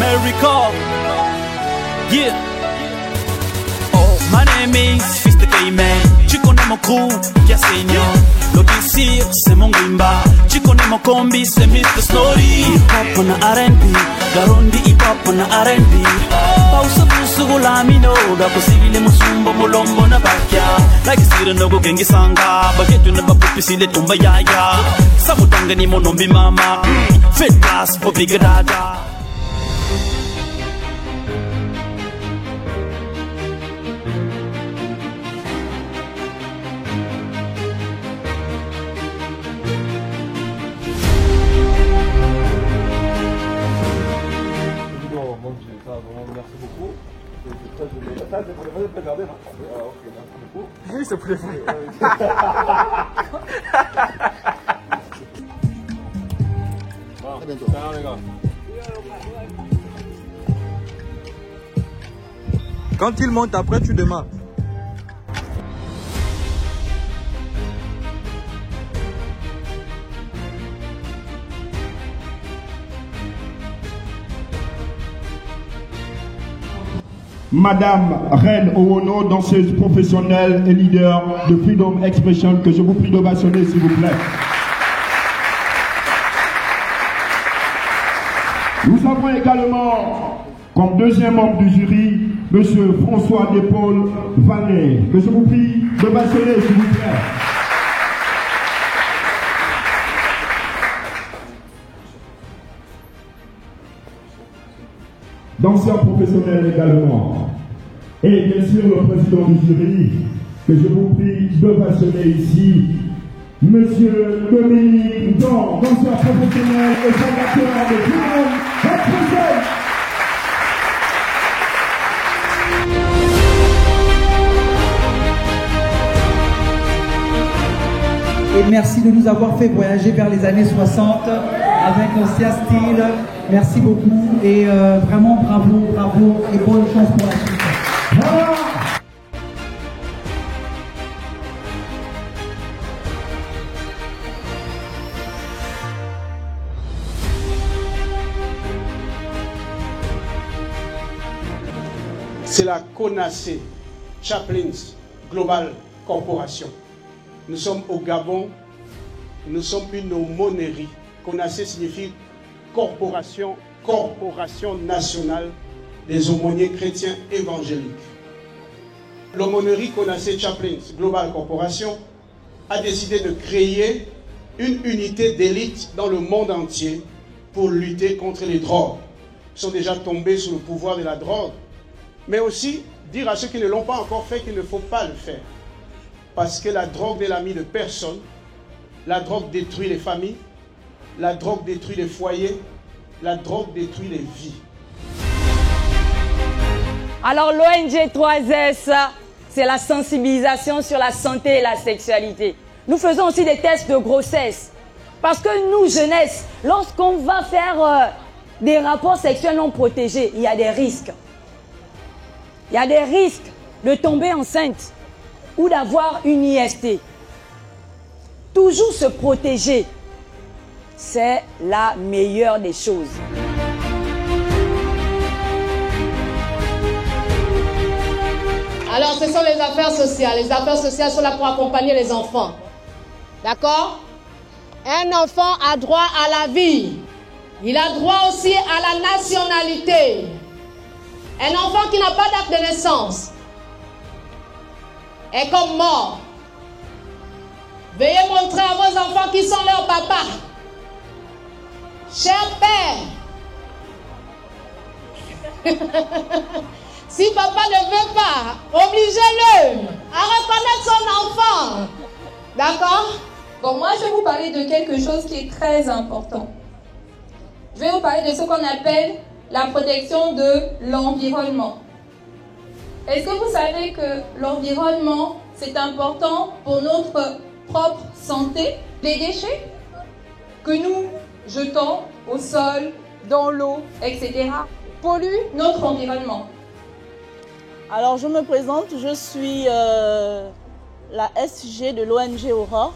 America. Yeah. Oh, my name is Fist K-Man. Tu connais mon crew, Kia Senior. L'Odyssey, c'est mon grimba. Tu connais mon combi, c'est Mr. Snorri. Hip-hop on a R&B, Garondi hip-hop on a R&B. Pausa pusugo lamino, dako sigile musumbo mulombo na bakya. Like sira no go gengi sanga, bagetu na bapupi sile tumba yaya. Samutanga ni monombi mama, fit class for big dada. Merci beaucoup. Ça, c'est pour les regarder. Ah, ok, merci beaucoup. Oui, c'est pour les Bon, à bientôt. Ciao, les gars. Quand il monte, après, tu démarres. Madame Reine Owono, danseuse professionnelle et leader de Freedom Expression, que je vous prie d'ovationner s'il vous plaît. Nous avons également comme deuxième membre du jury, Monsieur François Despaul Vanet, que je vous prie d'ovationner s'il vous plaît. Danseur professionnel également. Et bien sûr le président du jury, que je vous prie d'ovationner ici, Monsieur Dominique Don, danseur professionnel et fondateur de Freedom Expression. Et merci de nous avoir fait voyager vers les années 60 avec Ossia Style. Merci beaucoup et vraiment bravo, bravo et bonne chance pour la suite. C'est la CONACE, Chaplins Global Corporation. Nous sommes au Gabon, nous sommes une aumônerie. CONACE signifie Corporation nationale des aumôniers chrétiens évangéliques. L'aumônerie CONACE Chaplins Global Corporation a décidé de créer une unité d'élite dans le monde entier pour lutter contre les drogues. Ils sont déjà tombés sous le pouvoir de la drogue, mais aussi dire à ceux qui ne l'ont pas encore fait qu'il ne faut pas le faire. Parce que la drogue n'est l'ami de personne. La drogue détruit les familles, la drogue détruit les foyers, la drogue détruit les vies. Alors l'ONG 3S, c'est la sensibilisation sur la santé et la sexualité. Nous faisons aussi des tests de grossesse. Parce que nous, jeunesse, lorsqu'on va faire des rapports sexuels non protégés, il y a des risques. Il y a des risques de tomber enceinte ou d'avoir une IST. Toujours se protéger, c'est la meilleure des choses. Alors, ce sont les affaires sociales. Les affaires sociales sont là pour accompagner les enfants. D'accord? Un enfant a droit à la vie. Il a droit aussi à la nationalité. Un enfant qui n'a pas d'acte de naissance est comme mort. Veuillez montrer à vos enfants qui sont leurs papas. Cher père, si papa ne veut pas, obligez-le à reconnaître son enfant. D'accord? Bon, moi je vais vous parler de quelque chose qui est très important. Je vais vous parler de ce qu'on appelle la protection de l'environnement. Est-ce que vous savez que l'environnement, c'est important pour notre propre santé? Les déchets que nous jetons au sol, dans l'eau, etc., polluent notre environnement. Alors je me présente, je suis la SG de l'ONG Aurore.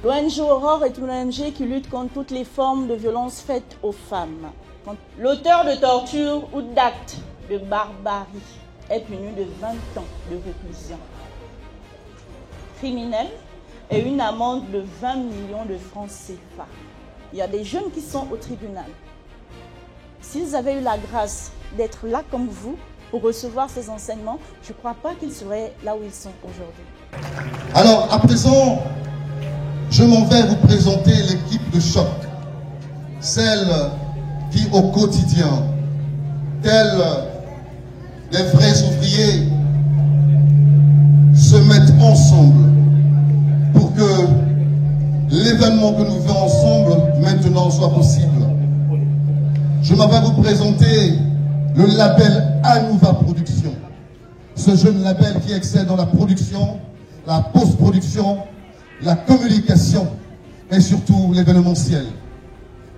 L'ONG Aurore est une ONG qui lutte contre toutes les formes de violences faites aux femmes. L'auteur de torture ou d'actes de barbarie est puni de 20 ans de réclusion criminelle et une amende de 20 millions de francs CFA. Il y a des jeunes qui sont au tribunal. S'ils avaient eu la grâce d'être là comme vous pour recevoir ces enseignements, je ne crois pas qu'ils seraient là où ils sont aujourd'hui. Alors, à présent, je m'en vais vous présenter l'équipe de choc. Celle qui, au quotidien, tels des vrais ouvriers, se mettent ensemble pour que l'événement que nous faisons ensemble maintenant soit possible. Je m'en vais vous présenter le label Anouva Production. Ce jeune label qui excelle dans la production, la post-production, la communication et surtout l'événementiel.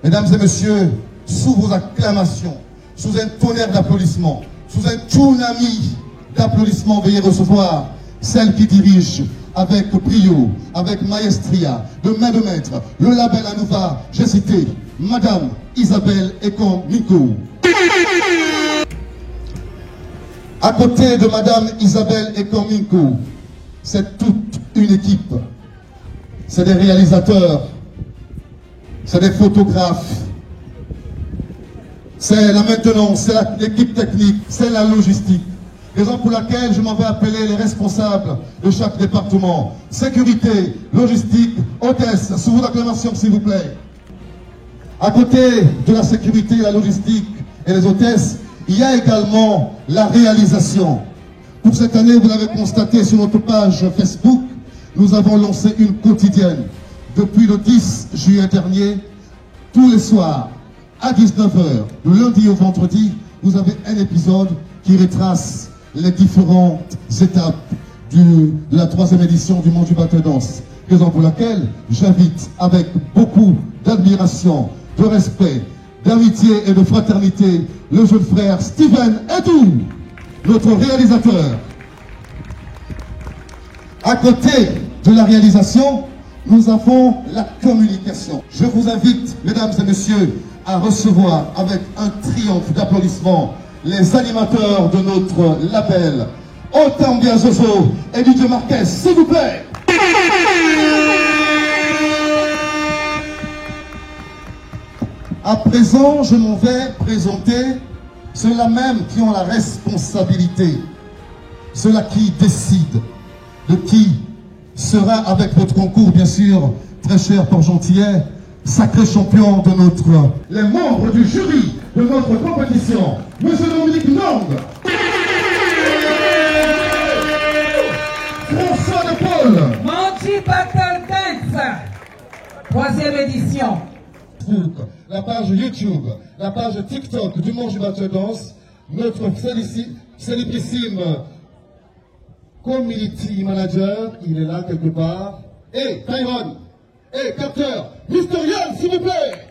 Mesdames et messieurs, sous vos acclamations, sous un tonnerre d'applaudissements, sous un tsunami d'applaudissements, veuillez recevoir celle qui dirige avec brio, avec maestria, de main de maître, le label Anouva, j'ai cité Madame Isabelle Ekong-Minkou. À côté de Madame Isabelle Ekong-Minkou, c'est toute une équipe. C'est des réalisateurs, c'est des photographes, c'est la maintenance, c'est l'équipe technique, c'est la logistique. Raison pour laquelle je m'en vais appeler les responsables de chaque département. Sécurité, logistique, hôtesse, sous vos acclamations s'il vous plaît. À côté de la sécurité, la logistique et les hôtesses, il y a également la réalisation. Pour cette année, vous l'avez constaté sur notre page Facebook, nous avons lancé une quotidienne. Depuis le 10 juillet dernier, tous les soirs, à 19h, du lundi au vendredi, vous avez un épisode qui retrace les différentes étapes de la 3e édition du Monde du Battle Dance. Raison pour laquelle j'invite avec beaucoup d'admiration, de respect, d'amitié et de fraternité le jeune frère Steven Edou, notre réalisateur. À côté de la réalisation, nous avons la communication. Je vous invite, mesdames et messieurs, à recevoir avec un triomphe d'applaudissements les animateurs de notre label, Otambia Zozo et Didier Marquez, s'il vous plaît. À présent, je m'en vais présenter ceux-là même qui ont la responsabilité, ceux-là qui décident de qui sera, avec votre concours, bien sûr, très cher Port Gentillet, sacré champion de notre... Les membres du jury de notre compétition, Monsieur Dominique Long, François de Paul, Monty Battle Dance, 3e édition. La page YouTube, la page TikTok du Monde du Battle Dance, notre célébrissime community manager, il est là quelque part, et Tyron, et capteur, Mysterian, s'il vous plaît.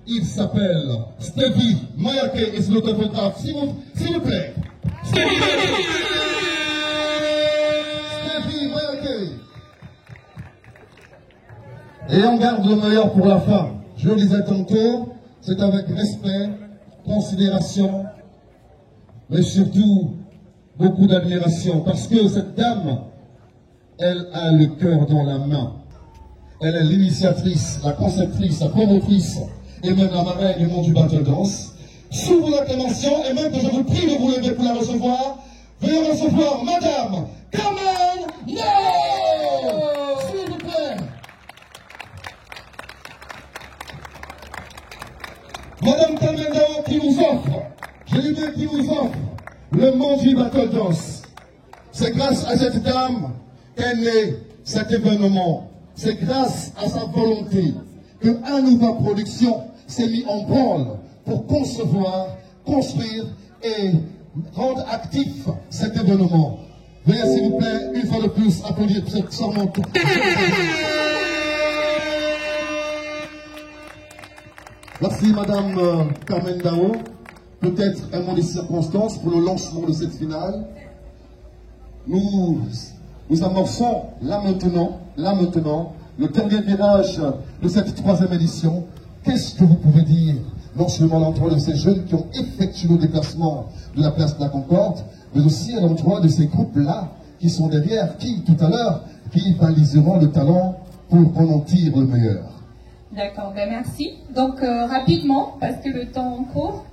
Il s'appelle Stevie Mayake et c'est notre photographe, s'il vous plaît. Stevie Mayake. Et on garde le meilleur pour la fin. Je le disais tantôt, c'est avec respect, considération, mais surtout beaucoup d'admiration, parce que cette dame, elle a le cœur dans la main. Elle est l'initiatrice, la conceptrice, la promotrice, et même la marraine du Monde du Battle Dance. Sous vos acclamations, et même que je vous prie de vous lever pour la recevoir, veuillez recevoir Madame Carmen Dao, s'il vous plaît. Madame Carmen Dao qui nous offre, je dis bien qui nous offre, le Monde du Battle Dance. C'est grâce à cette dame qu'est né cet événement. C'est grâce à sa volonté que Anouva Production s'est mis en branle pour concevoir, construire et rendre actif cet événement. Veuillez s'il vous plaît, une fois de plus, applaudir cette charmante. Merci Madame Carmen Dao. Peut-être un mot de circonstance pour le lancement de cette finale. Nous nous amorçons là maintenant, le dernier virage de cette 3e édition. Qu'est-ce que vous pouvez dire, non seulement à l'endroit de ces jeunes qui ont effectué le déplacement de la place de la Concorde, mais aussi à l'endroit de ces groupes-là qui sont derrière, qui, tout à l'heure, qui baliseront le talent pour qu'on en tire le meilleur. D'accord, ben merci. Donc rapidement, parce que le temps court,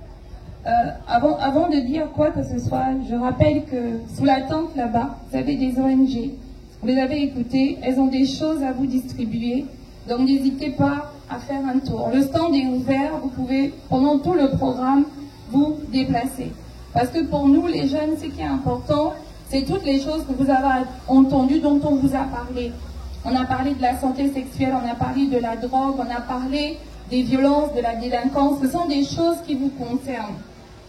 avant de dire quoi que ce soit, je rappelle que sous la tente là-bas, vous avez des ONG. Vous les avez écoutées, elles ont des choses à vous distribuer. Donc n'hésitez pas à faire un tour. Le stand est ouvert, vous pouvez, pendant tout le programme, vous déplacer. Parce que pour nous, les jeunes, ce qui est important, c'est toutes les choses que vous avez entendues, dont on vous a parlé. On a parlé de la santé sexuelle, on a parlé de la drogue, on a parlé des violences, de la délinquance. Ce sont des choses qui vous concernent.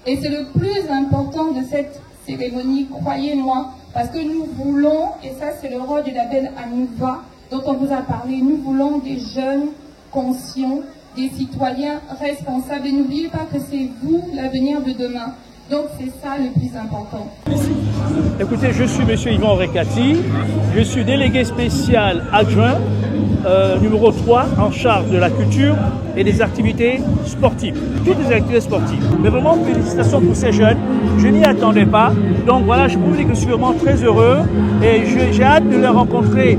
Et c'est le plus important de cette cérémonie, croyez-moi, parce que nous voulons, et ça c'est le rôle du label Anouva, dont on vous a parlé, nous voulons des jeunes conscients, des citoyens responsables. Et n'oubliez pas que c'est vous l'avenir de demain. Donc c'est ça le plus important. Écoutez, je suis M. Yvan Recati, je suis délégué spécial adjoint, numéro 3, en charge de la culture et des activités sportives, toutes les activités sportives. Mais vraiment, félicitations pour ces jeunes, je n'y attendais pas. Donc voilà, je peux vous dire que je suis vraiment très heureux et j'ai hâte de les rencontrer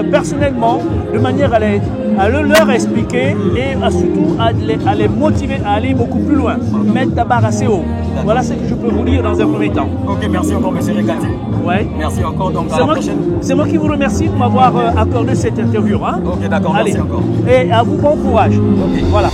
personnellement, de manière à leur expliquer et surtout à les motiver à aller beaucoup plus loin, mettre la barre assez haut. Voilà ce que je peux vous dire dans un premier temps. Ok, merci encore, M. Recati. Ouais. Merci encore, donc à la prochaine. C'est moi qui vous remercie de m'avoir accordé cette interview. Hein. Ok, d'accord, merci encore. Et à vous, bon courage. Ok. Voilà.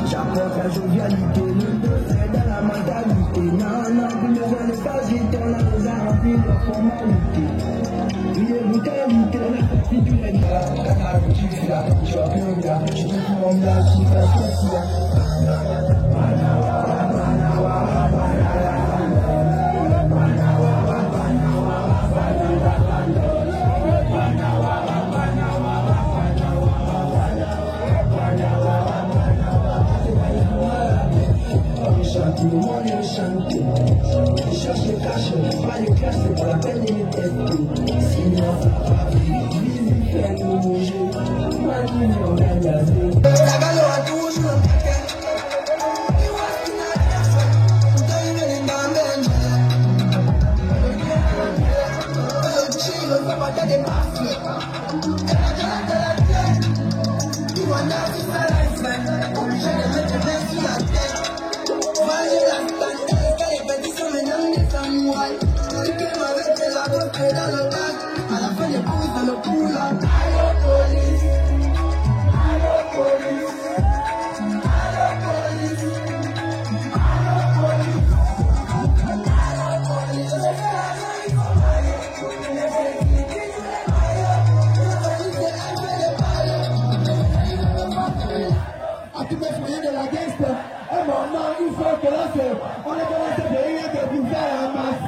J'apporte la jovialité, le degré dans la mentalité. Non, plus besoin de s'agiter, on a besoin de remplir la formalité. Il est brutalité, on a parti tous les gars. Tu vas plus là, je te forme là, tu vas sortir là. Tout le monde est chanté. Je cherche le cache, pas le cache, c'est pas la peine de me tester. Sinon, ça va vite, faire nous bouger. Manu, on va gagner. La galère a toujours un paquet. You want to know that? Don't even know that. Le chien, on va pas des masques. You want that to silence, man. Obligé de mettre les mains sur la tête. On est commencé de rien que pour faire la masse.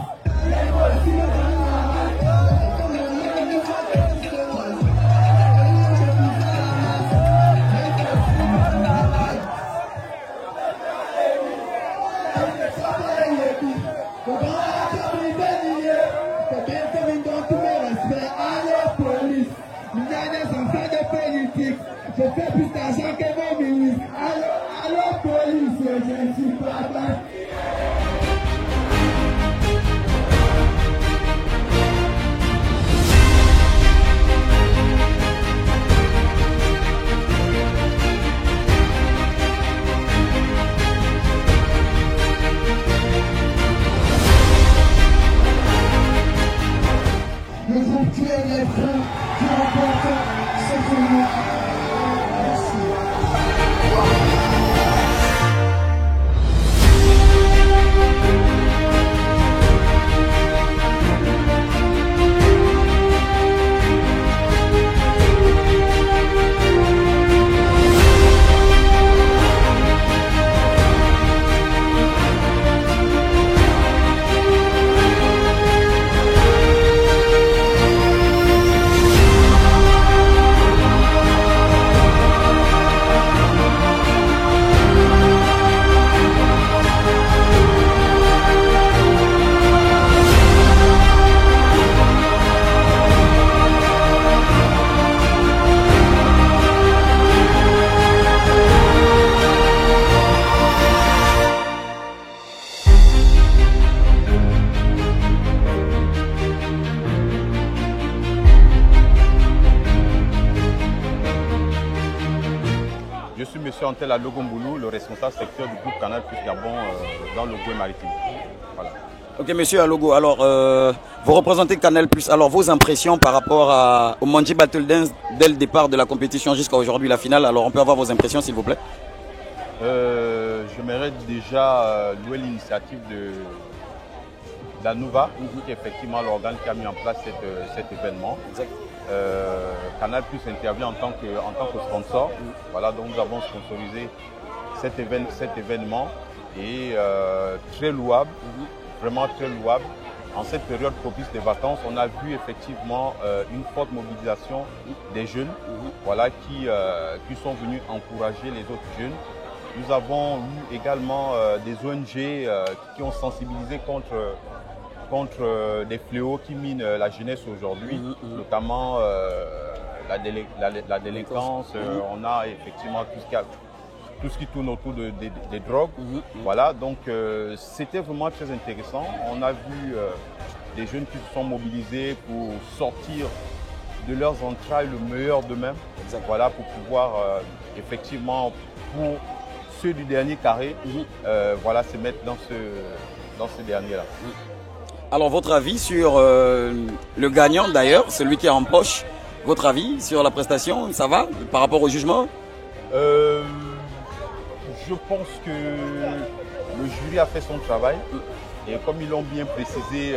Je fais plus d'argent que mon ministre. Allô, police, je suis papa. Le groupe qui est les fous, qui remporte ce tournoi. Je suis M. Antel Alogombulu, le responsable secteur du groupe Canal Plus Gabon dans le Goué maritime. Voilà. Ok, monsieur Alogo, alors vous représentez Canal Plus. Alors vos impressions par rapport au Manji Battle Dance dès le départ de la compétition jusqu'à aujourd'hui, la finale. Alors on peut avoir vos impressions s'il vous plaît. J'aimerais déjà louer l'initiative de d'Anouva, qui est effectivement l'organe qui a mis en place cet événement. Exact. Canal Plus intervient en tant que sponsor. Voilà, donc nous avons sponsorisé cet événement et très louable, vraiment très louable. En cette période propice des vacances, on a vu effectivement une forte mobilisation des jeunes, voilà, qui sont venus encourager les autres jeunes. Nous avons eu également des ONG qui ont sensibilisé contre des fléaux qui minent la jeunesse aujourd'hui, notamment la délinquance. On a effectivement tout ce qui tourne autour des drogues. Voilà, donc c'était vraiment très intéressant. On a vu des jeunes qui se sont mobilisés pour sortir de leurs entrailles le meilleur d'eux-mêmes. Voilà, pour pouvoir effectivement, pour ceux du dernier carré, voilà, se mettre dans ce dernier-là. Alors, votre avis sur le gagnant d'ailleurs, celui qui est en poche, votre avis sur la prestation, ça va par rapport au jugement? Je pense que le jury a fait son travail. Et comme ils l'ont bien précisé,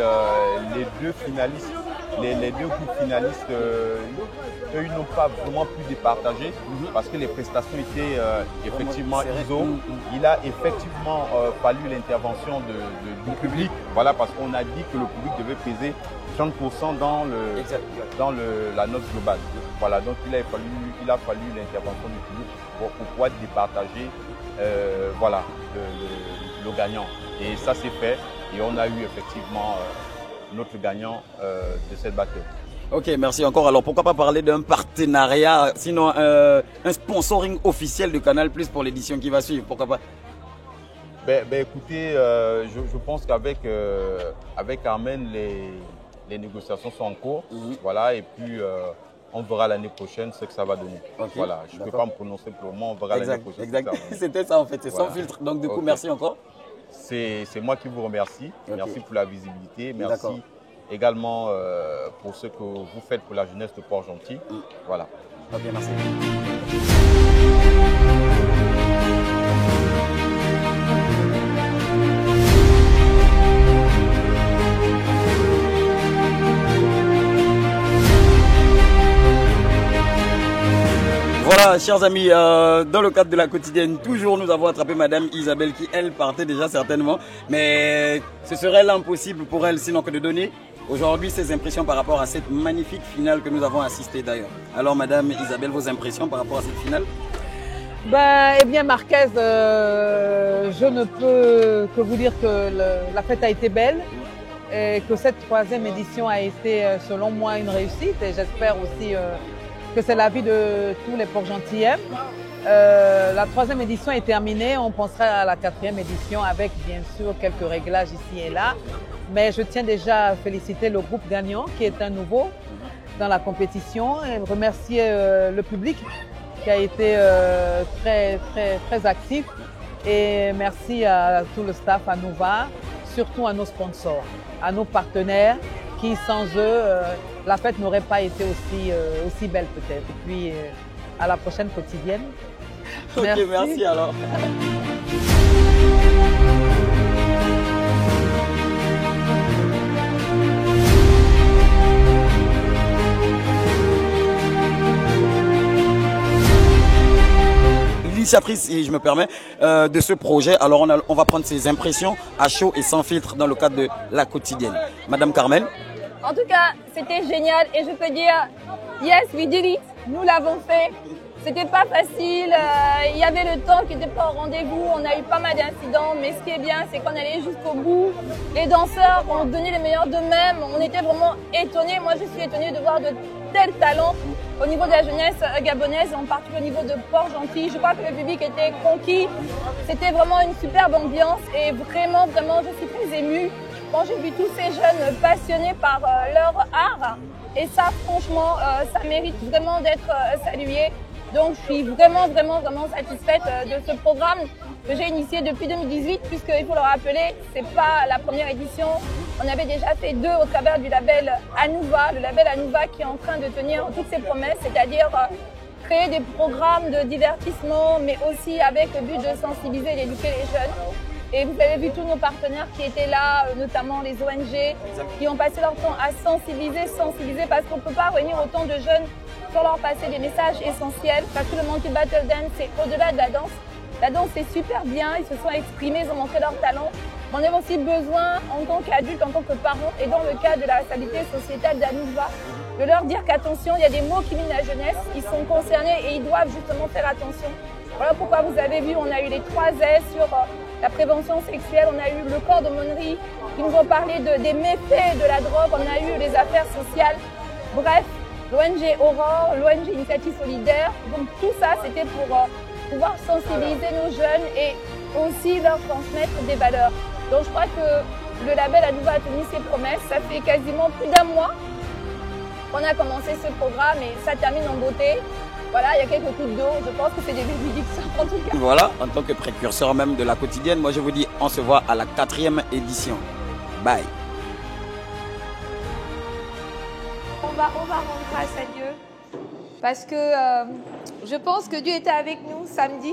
les deux finalistes, les deux groupes finalistes, eux, ils n'ont pas vraiment pu départager parce que les prestations étaient effectivement ISO. Il a effectivement fallu l'intervention du public, voilà, parce qu'on a dit que le public devait peser 30% dans la note globale. Voilà, donc il a fallu l'intervention du public pour pouvoir départager voilà, le gagnant. Et ça s'est fait et on a eu effectivement notre gagnant de cette bataille. Ok, merci encore. Alors pourquoi pas parler d'un partenariat, sinon un sponsoring officiel de Canal Plus pour l'édition qui va suivre, pourquoi pas? Écoutez, je pense qu'avec avec Armen, les négociations sont en cours. Voilà, et puis on verra l'année prochaine ce que ça va donner. Okay, voilà, je ne peux pas me prononcer pour le moment, on verra l'année prochaine. Exact, c'était ça en fait, c'est voilà. Sans filtre. Donc du coup, merci encore. C'est moi qui vous remercie. Merci pour la visibilité. Merci également pour ce que vous faites pour la jeunesse de Port-Gentil. Voilà. Ok, merci. Voilà, chers amis, dans le cadre de la quotidienne, toujours nous avons attrapé Madame Isabelle qui, elle, partait déjà certainement. Mais ce serait l'impossible pour elle, sinon que de donner aujourd'hui ses impressions par rapport à cette magnifique finale que nous avons assistée d'ailleurs. Alors Madame Isabelle, vos impressions par rapport à cette finale? Eh bien Marquez, je ne peux que vous dire que la fête a été belle et que cette troisième édition a été selon moi une réussite et j'espère aussi que c'est l'avis de tous les Port-Gentillais. La troisième édition est terminée, on pensera à la quatrième édition avec bien sûr quelques réglages ici et là. Mais je tiens déjà à féliciter le groupe gagnant qui est un nouveau dans la compétition et remercier le public qui a été très actif. Et merci à tout le staff, à Nova, surtout à nos sponsors, à nos partenaires qui sans eux, la fête n'aurait pas été aussi belle peut-être. Et puis à la prochaine quotidienne. Ok, merci alors. L'initiatrice, si je me permets, de ce projet, alors on va prendre ses impressions à chaud et sans filtre dans le cadre de la quotidienne. Madame Carmel. En tout cas, c'était génial et je peux dire, yes, we did it, nous l'avons fait. C'était pas facile, il y avait le temps qui n'était pas au rendez-vous, on a eu pas mal d'incidents, mais ce qui est bien, c'est qu'on allait jusqu'au bout. Les danseurs ont donné le meilleur d'eux-mêmes, on était vraiment étonnés. Moi, je suis étonnée de voir de tels talents au niveau de la jeunesse gabonaise, en particulier au niveau de Port-Gentil. Je crois que le public était conquis, c'était vraiment une superbe ambiance et vraiment, je suis très émue quand j'ai vu tous ces jeunes passionnés par leur art. Et ça, franchement, ça mérite vraiment d'être salué. Donc, je suis vraiment satisfaite de ce programme que j'ai initié depuis 2018, puisqu'il faut le rappeler, c'est pas la première édition. On avait déjà fait 2 au travers du label Anouva, le label Anouva qui est en train de tenir toutes ses promesses, c'est-à-dire créer des programmes de divertissement, mais aussi avec le but de sensibiliser et d'éduquer les jeunes. Et vous avez vu tous nos partenaires qui étaient là, notamment les ONG, qui ont passé leur temps à sensibiliser, parce qu'on ne peut pas réunir autant de jeunes sans leur passer des messages essentiels, parce que le Monkey Battle Dance, c'est au-delà de la danse. La danse, c'est super bien, ils se sont exprimés, ils ont montré leur talent. On a aussi besoin, en tant qu'adultes, en tant que parents, et dans le cadre de la stabilité sociétale d'Anouva, de leur dire qu'attention, il y a des mots qui minent la jeunesse, ils sont concernés et ils doivent justement faire attention. Voilà pourquoi vous avez vu, on a eu les 3 S sur la prévention sexuelle, on a eu le corps d'aumônerie qui nous ont parlé des méfaits de la drogue, on a eu les affaires sociales. Bref, l'ONG Aurore, l'ONG Initiative Solidaire, donc tout ça c'était pour pouvoir sensibiliser nos jeunes et aussi leur transmettre des valeurs. Donc je crois que le label Anouva a tenu ses promesses, ça fait quasiment plus d'1 mois qu'on a commencé ce programme et ça termine en beauté. Voilà, il y a quelques coups d'eau, je pense que c'est des bénédictions en tout cas. Voilà, en tant que précurseur même de la quotidienne, moi je vous dis, on se voit à la 4e édition. Bye. on va rendre grâce à Dieu. Parce que je pense que Dieu était avec nous samedi.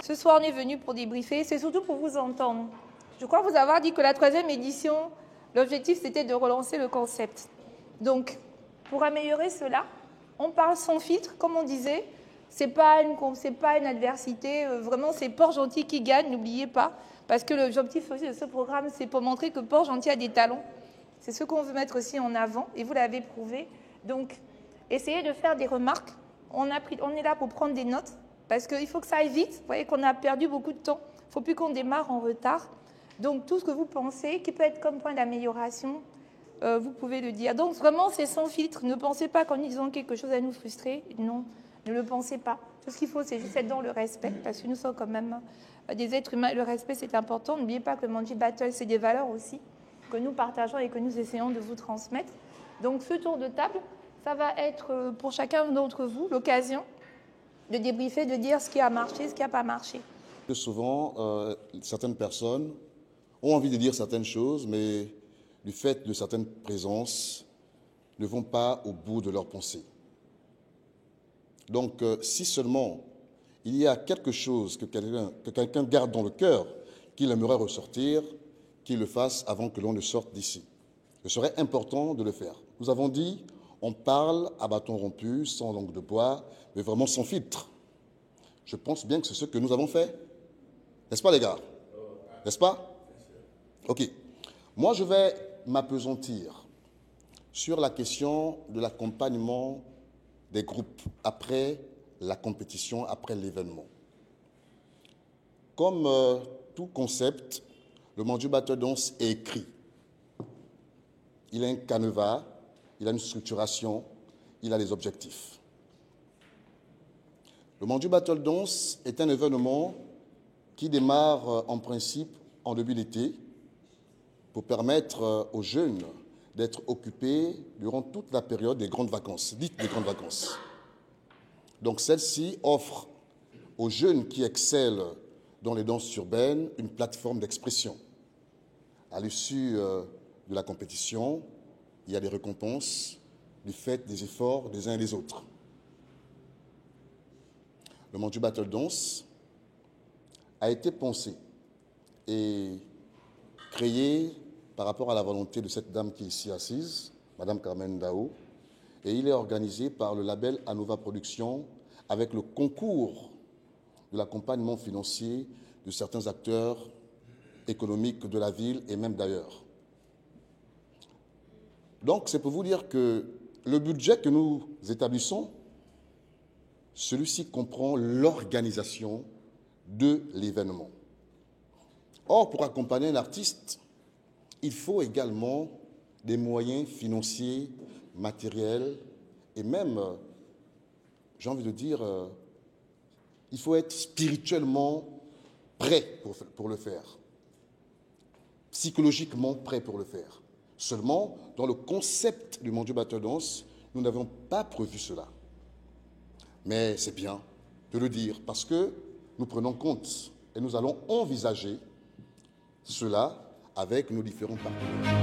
Ce soir, on est venu pour débriefer, c'est surtout pour vous entendre. Je crois vous avoir dit que la 3e édition, l'objectif, c'était de relancer le concept. Donc, pour améliorer cela, on parle sans filtre, comme on disait. C'est pas une adversité, vraiment, c'est Port-Gentil qui gagne, n'oubliez pas. Parce que l'objectif aussi de ce programme, c'est pour montrer que Port-Gentil a des talents. C'est ce qu'on veut mettre aussi en avant, et vous l'avez prouvé. Donc, essayez de faire des remarques. On est là pour prendre des notes. Parce qu'il faut que ça aille vite. Vous voyez qu'on a perdu beaucoup de temps. Il ne faut plus qu'on démarre en retard. Donc, tout ce que vous pensez, qui peut être comme point d'amélioration, vous pouvez le dire. Donc, vraiment, c'est sans filtre. Ne pensez pas qu'en disant quelque chose à nous frustrer. Non, ne le pensez pas. Tout ce qu'il faut, c'est juste être dans le respect. Parce que nous sommes quand même des êtres humains. Le respect, c'est important. N'oubliez pas que le Manji Battle, c'est des valeurs aussi que nous partageons et que nous essayons de vous transmettre. Donc, ce tour de table, ça va être pour chacun d'entre vous l'occasion de débriefer, de dire ce qui a marché, ce qui n'a pas marché. Souvent, certaines personnes ont envie de dire certaines choses, mais du fait de certaines présences, ne vont pas au bout de leurs pensées. Donc, si seulement il y a quelque chose que quelqu'un garde dans le cœur, qu'il aimerait ressortir, qu'il le fasse avant que l'on ne sorte d'ici. Ce serait important de le faire. Nous avons dit, on parle à bâton rompu, sans langue de bois, mais vraiment sans filtre. Je pense bien que c'est ce que nous avons fait. N'est-ce pas, les gars? N'est-ce pas? OK. Moi, je vais m'appesantir sur la question de l'accompagnement des groupes après la compétition, après l'événement. Comme tout concept, le Manji Battle Dance est écrit. Il a un canevas, il a une structuration, il a des objectifs. Le Manji Battle Dance est un événement qui démarre en principe en début d'été pour permettre aux jeunes d'être occupés durant toute la période des grandes vacances, dites des grandes vacances. Donc celle-ci offre aux jeunes qui excellent dans les danses urbaines une plateforme d'expression. À l'issue de la compétition, il y a des récompenses du fait des efforts des uns et des autres. Le Manji Battle Dance a été pensé et créé par rapport à la volonté de cette dame qui est ici assise, Madame Carmen Dao, et il est organisé par le label Anova Productions avec le concours de l'accompagnement financier de certains acteurs économiques de la ville et même d'ailleurs. Donc, c'est pour vous dire que le budget que nous établissons, celui-ci comprend l'organisation de l'événement. Or, pour accompagner un artiste, il faut également des moyens financiers, matériels et même, j'ai envie de dire, il faut être spirituellement prêt pour le faire, psychologiquement prêt pour le faire. Seulement, dans le concept du Manji Battle Dance, nous n'avons pas prévu cela. Mais c'est bien de le dire parce que nous prenons compte et nous allons envisager cela avec nos différents partenaires.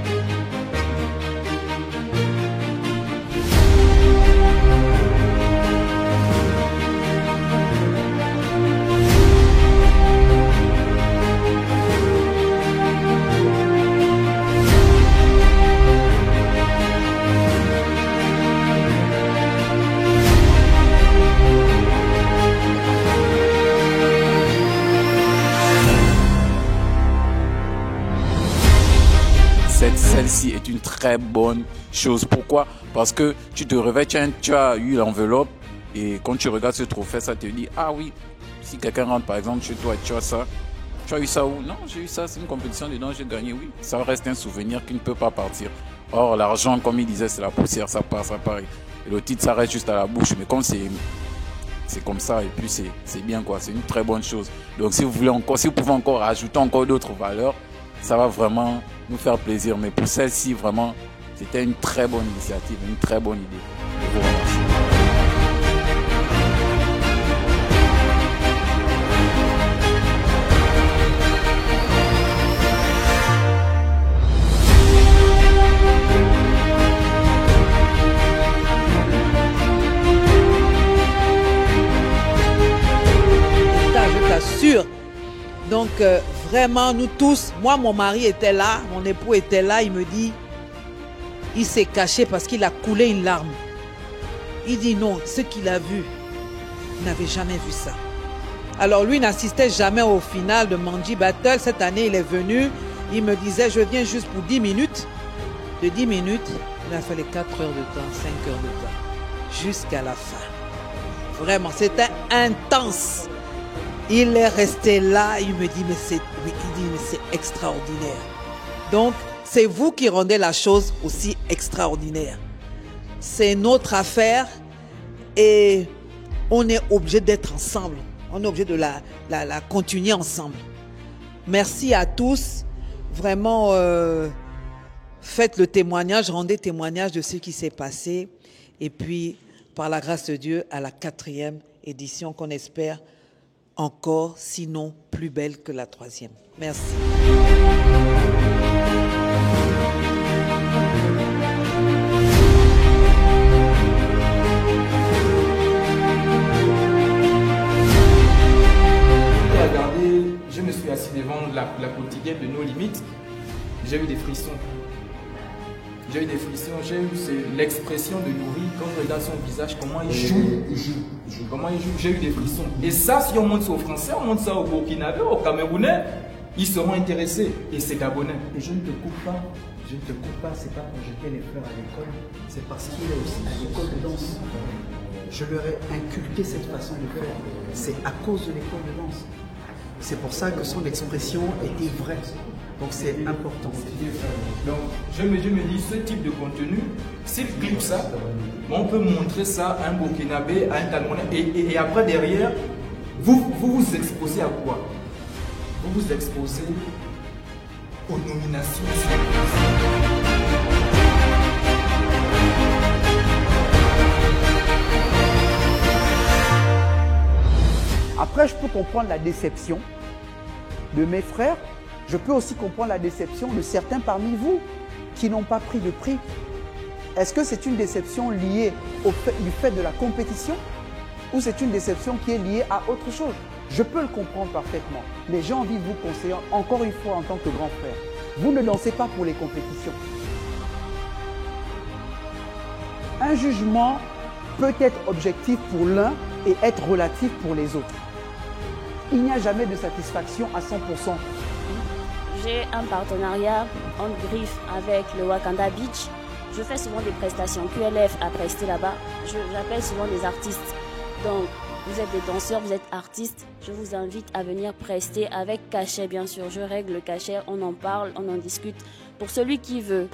Celle-ci est une très bonne chose. Pourquoi? Parce que tu te réveilles, tu as eu l'enveloppe et quand tu regardes ce trophée, ça te dit, ah oui, si quelqu'un rentre par exemple chez toi et tu as ça, Tu as eu ça où? Non, j'ai eu ça, c'est une compétition dedans, j'ai gagné, oui. Ça reste un souvenir qui ne peut pas partir. Or, l'argent, comme il disait, c'est la poussière, ça part, ça part. Et le titre, ça reste juste à la bouche. Mais comme c'est comme ça, et puis c'est bien, quoi. C'est une très bonne chose. Donc, si vous voulez encore, si vous pouvez encore ajouter encore d'autres valeurs, ça va vraiment nous faire plaisir. Mais pour celle-ci, vraiment, c'était une très bonne initiative, une très bonne idée. Je vous remercie. Sûr. Donc vraiment nous tous, moi mon mari était là, mon époux était là, il me dit, il s'est caché parce qu'il a coulé une larme. Il dit non, ce qu'il a vu, il n'avait jamais vu ça. Alors lui n'assistait jamais au final de Manji Battle. Cette année il est venu, il me disait je viens juste pour 10 minutes. De 10 minutes, il a fallu 4 heures de temps, 5 heures de temps, jusqu'à la fin. Vraiment, c'était intense. Il est resté là, il me dit, mais c'est extraordinaire. Donc, c'est vous qui rendez la chose aussi extraordinaire. C'est notre affaire et on est obligé d'être ensemble. On est obligé de la continuer ensemble. Merci à tous. Vraiment, faites le témoignage, rendez témoignage de ce qui s'est passé. Et puis, par la grâce de Dieu, à la 4e édition qu'on espère encore, sinon plus belle que la 3e. Merci. Regardez, je me suis assis devant la quotidienne de Nos Limites. J'ai eu des frissons. J'ai eu des frissons, j'ai eu l'expression de Nourri quand je regarde son visage, comment il joue. Comment il joue, j'ai eu des frissons. Et ça, si on montre ça aux Français, on montre ça aux Burkinabés, aux Camerounais, ils seront intéressés. Et c'est Gabonais. Et je ne te coupe pas, c'est pas pour jeter les fleurs à l'école, c'est parce qu'il est aussi à l'école de danse. Je leur ai inculqué cette façon de faire. C'est à cause de l'école de danse. C'est pour ça que son expression était vraie. Donc c'est important. Donc je me dis, ce type de contenu, s'il clip ça, on peut montrer ça à un Burkinabé, à un Camerounais, et après derrière, vous exposez à quoi? Vous vous exposez aux nominations. Après, je peux comprendre la déception de mes frères. Je peux aussi comprendre la déception de certains parmi vous qui n'ont pas pris de prix. Est-ce que c'est une déception liée du fait de la compétition ou c'est une déception qui est liée à autre chose? Je peux le comprendre parfaitement, mais j'ai envie de vous conseiller encore une fois en tant que grand frère. Vous ne dansez pas pour les compétitions. Un jugement peut être objectif pour l'un et être relatif pour les autres. Il n'y a jamais de satisfaction à 100%. J'ai un partenariat en griffe avec le Wakanda Beach. Je fais souvent des prestations QLF à prester là-bas. J'appelle souvent des artistes. Donc, vous êtes des danseurs, vous êtes artistes. Je vous invite à venir prester avec cachet, bien sûr. Je règle le cachet, on en parle, on en discute. Pour celui qui veut.